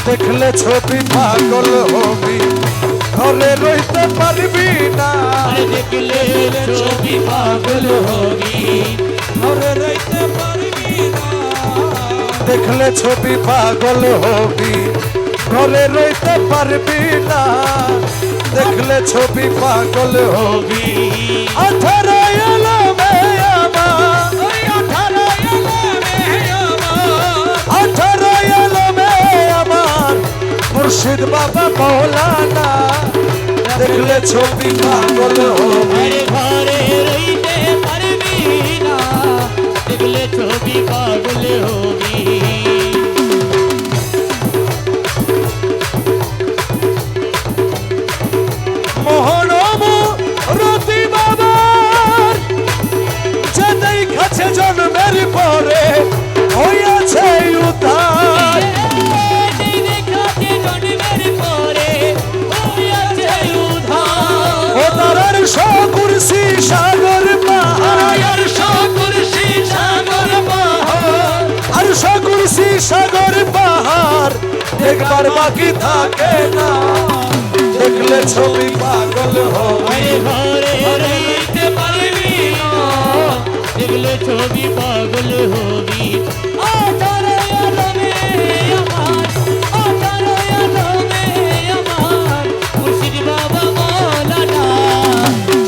দেখলে ছবি পাগল হবি, ঘরে রইতে পারবি না। দেখলে ছবি পাগল হবি, ঘরে রইতে পারবি না। দেখলে ছবি পাগল হবি, ঘরে রইতে পারবি না। দেখলে ছবি পাগল হবি। 18 এলো মেয়ে আমার, 18 এলো মেয়ে আমার, মুর্শিদ বাবা মৌলানা। দেখলে ছবি পাগল হবি, ঘরে রইতে পারবি না। দেখলে ছবি পাগল হবি। মোহনমু রতি বাবার যে দেখাছে জন্মের পরে হইয়াছে উদ্ধার। ও তারার কুরসি সাগর পাহাড়, আর কুরসি সাগর পাহাড় দেখবার বাকি থাকে না। দেখলে ছবি পাগল হবি, ঘরে রইতে পারবি না। দেখলে ছবি পাগল হবি। মুর্শিদ বাবা মৌলানা।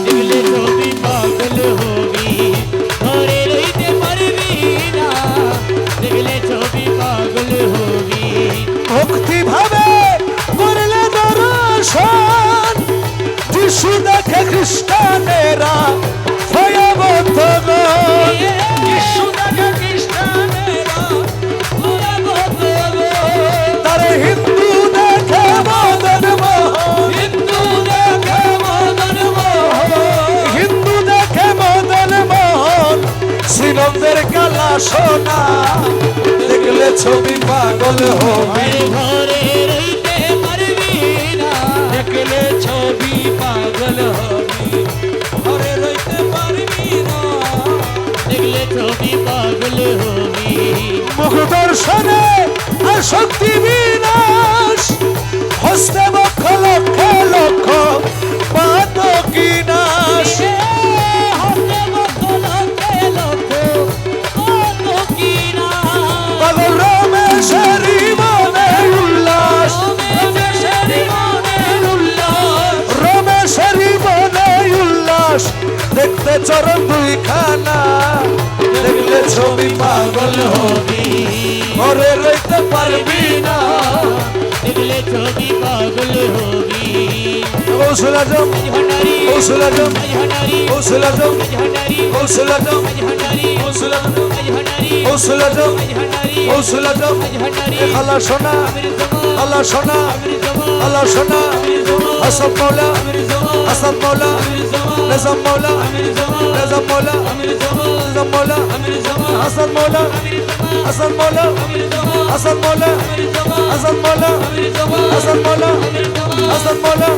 দেখলে ছবি পাগল হবি, ঘরে রইতে পারবি না। দেখলে ছবি পাগল হবি। ভক্তি ভাবে করলে দর্শন, যিশু দেখে খ্রিস্টানেরা ভয়াবহ গণ। তারে হিন্দু দেখে মদন মোহন, হিন্দু দেখে মদন মোহন, শ্রীনন্দের কালা সোনা। দেখলে ছবি পাগল হবি, ঘরে রইতে পারবি না। দেখলে ছবি পাগল হবি, ঘরে রইতে পারবি না। দেখলে ছবি পাগল হবি। মুখ দর্শনে আসক্তি বিনাশ, হস্তে বক্ষ লক্ষ লক্ষ পাতকি নাশ। পাগল রমেশেরই মনে উল্লাস, রমেশেরই মনে উল্লাস। দেখতে চরণ দুইখানা, দেখলে ছবি পাগল হবি, ঘরে রইতে পারবি না। দেখলে ছবি পাগল হবি। কৌশল আজম, কৌশল আজম, কৌশল আজম, কৌশল আজম, কৌশল আজম, কৌশল আজম, কৌশল আজম। খালা সোনা, খালা সোনা, খালা সোনা। হাসান মৌলা, হাসান মৌলা, নিজাম মৌলা, নিজাম মৌলা, নিজাম মৌলা, হাসান মৌলা, হাসান মৌলা, হাসান মৌলা, হাসান মৌলা, হাসান মৌলা, হাসান মৌলা।